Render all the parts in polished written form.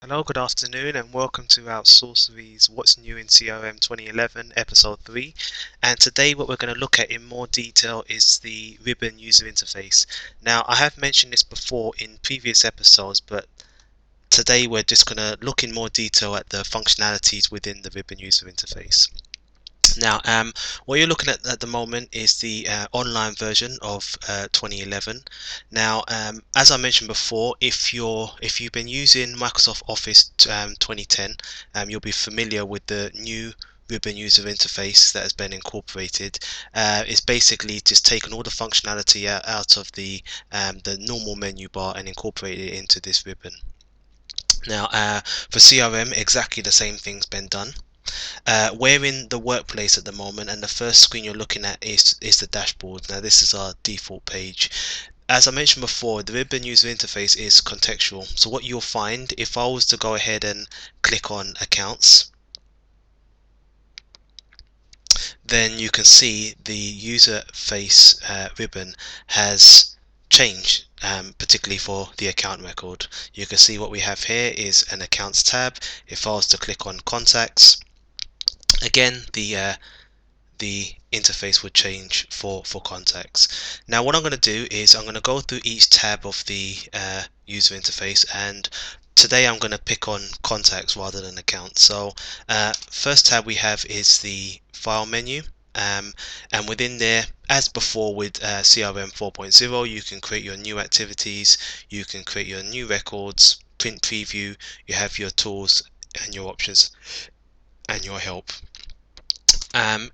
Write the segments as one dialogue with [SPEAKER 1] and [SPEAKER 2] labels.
[SPEAKER 1] Hello, good afternoon, and welcome to Outsourcery's What's New in CRM 2011, Episode 3. And today, what we're going to look at in more detail is the Ribbon user interface. Now, I have mentioned this before in previous episodes, but today we're just going to look in more detail at the functionalities within the Ribbon user interface. Now, what you're looking at the moment is the online version of 2011. Now, as I mentioned before, if you've been using Microsoft Office 2010, you'll be familiar with the new Ribbon user interface that has been incorporated. It's basically just taken all the functionality out of the normal menu bar and incorporated it into this ribbon. Now, for CRM, exactly the same thing's been done. We're in the workplace at the moment, and the first screen you're looking at is the dashboard. Now, this is our default page. As I mentioned before, the Ribbon user interface is contextual. So what you'll find, if I was to go ahead and click on accounts, then you can see the user face ribbon has changed, particularly for the account record. You can see what we have here is an accounts tab. If I was to click on contacts, again the interface would change for contacts. Now what I'm going to do is I'm going to go through each tab of the user interface, and today I'm going to pick on contacts rather than accounts. So first tab we have is the file menu, and within there, as before with CRM 4.0, you can create your new activities, you can create your new records, print preview, you have your tools and your options and your help.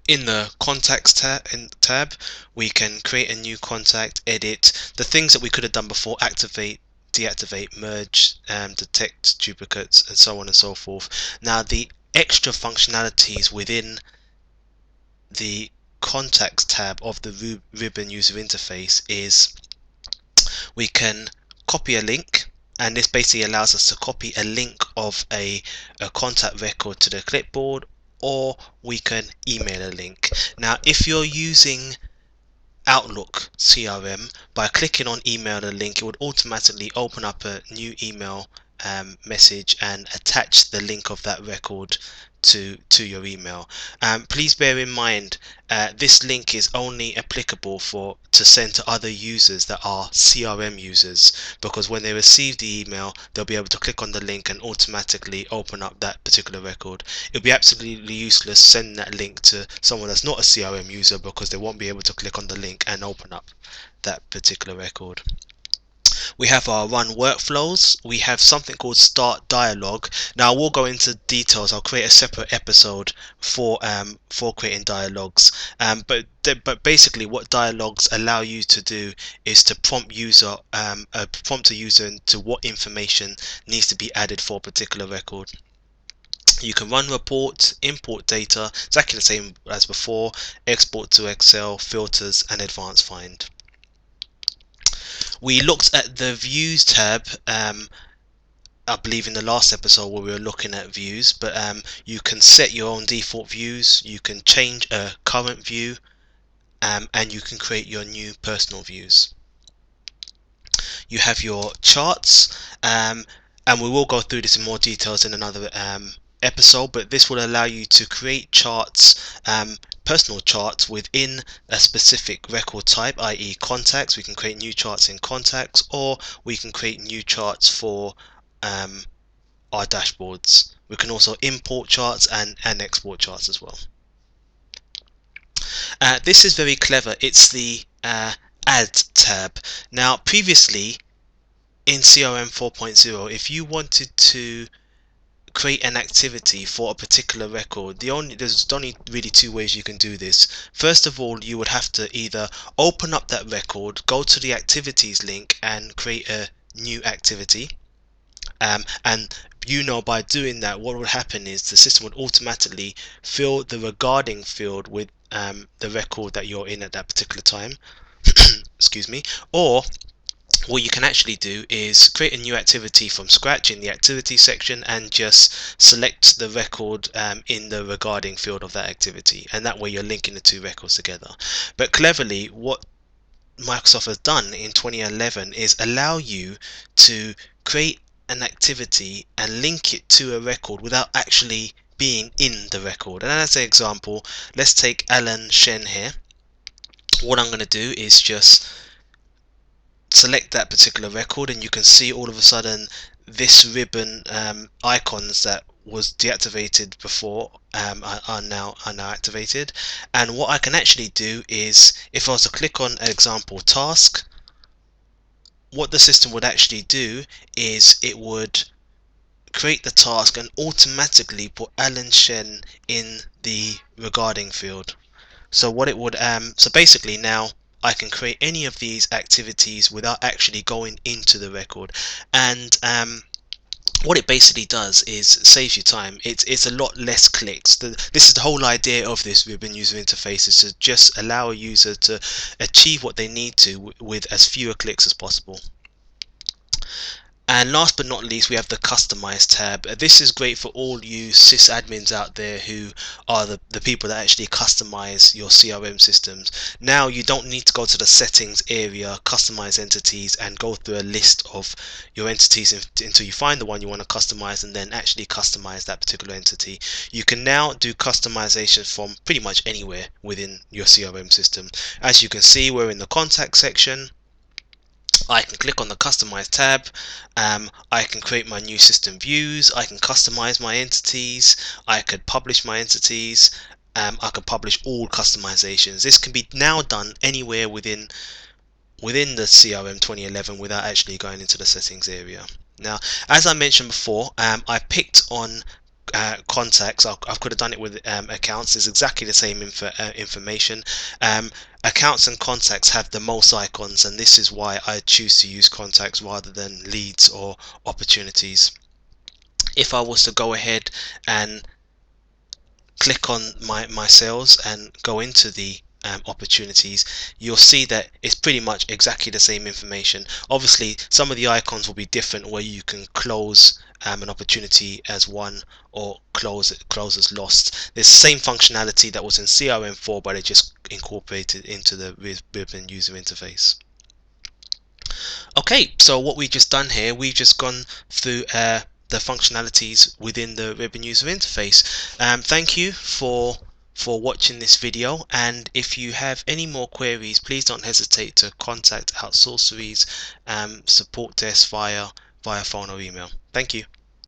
[SPEAKER 1] In the contacts tab, we can create a new contact, edit the things that we could have done before, activate, deactivate, merge, detect duplicates, and so on and so forth. Now, the extra functionalities within the contacts tab of the Ribbon user interface is we can copy a link, and this basically allows us to copy a link of a contact record to the clipboard, or we can email a link. Now, if you're using Outlook CRM, by clicking on email a link, it would automatically open up a new email message and attach the link of that record to your email. Please bear in mind, this link is only applicable to send to other users that are CRM users, because when they receive the email, they'll be able to click on the link and automatically open up that particular record. It'll be absolutely useless sending that link to someone that's not a CRM user, because they won't be able to click on the link and open up that particular record. We have our run workflows. We have something called start dialogue. Now we'll go into details. I'll create a separate episode for creating dialogues. But basically, what dialogues allow you to do is to prompt a user into what information needs to be added for a particular record. You can run reports, import data, exactly the same as before, export to Excel, filters, and advanced find. We looked at the views tab, I believe in the last episode where we were looking at views, but you can set your own default views, you can change a current view, and you can create your new personal views. You have your charts, and we will go through this in more details in another episode, but this will allow you to create charts, personal charts within a specific record type, i.e. contacts. We can create new charts in contacts, or we can create new charts for our dashboards. We can also import charts and export charts as well. This is very clever. It's the add tab. Now previously in CRM 4.0, if you wanted to create an activity for a particular record, there's only really two ways you can do this. First of all, you would have to either open up that record, go to the activities link and create a new activity, and by doing that, what would happen is the system would automatically fill the regarding field with the record that you're in at that particular time. Excuse me. Or what you can actually do is create a new activity from scratch in the activity section and just select the record in the regarding field of that activity, and that way you're linking the two records together. But cleverly, what Microsoft has done in 2011 is allow you to create an activity and link it to a record without actually being in the record. And as an example, let's take Alan Shen here. What I'm going to do is just select that particular record, and you can see all of a sudden this ribbon icons that was deactivated before are now activated. And what I can actually do is, if I was to click on an example task, what the system would actually do is it would create the task and automatically put Alan Shen in the regarding field. So what it would so basically now I can create any of these activities without actually going into the record. And what it basically does is saves you time. It's a lot less clicks. This is the whole idea of this ribbon user interface, is to just allow a user to achieve what they need to with as fewer clicks as possible. And last but not least, we have the Customize tab. This is great for all you sysadmins out there who are the people that actually customize your CRM systems. Now you don't need to go to the settings area, customize entities, and go through a list of your entities until you find the one you want to customize and then actually customize that particular entity. You can now do customization from pretty much anywhere within your CRM system. As you can see, we're in the contact section. I can click on the Customize tab. I can create my new system views. I can customize my entities. I could publish my entities. I can publish all customizations. This can be now done anywhere within the CRM 2011 without actually going into the settings area. Now, as I mentioned before, I picked on contacts. I could have done it with accounts. It's exactly the same information. Accounts and contacts have the most icons, and this is why I choose to use contacts rather than leads or opportunities. If I was to go ahead and click on my sales and go into the opportunities, you'll see that it's pretty much exactly the same information. Obviously some of the icons will be different, where you can close an opportunity as won or close as lost. There's the same functionality that was in CRM4, but it just incorporated into the ribbon user interface. Okay, so what we've just done here, we've just gone through the functionalities within the ribbon user interface. Thank you for watching this video, and if you have any more queries, please don't hesitate to contact Outsourcery's support desk via phone or email. Thank you.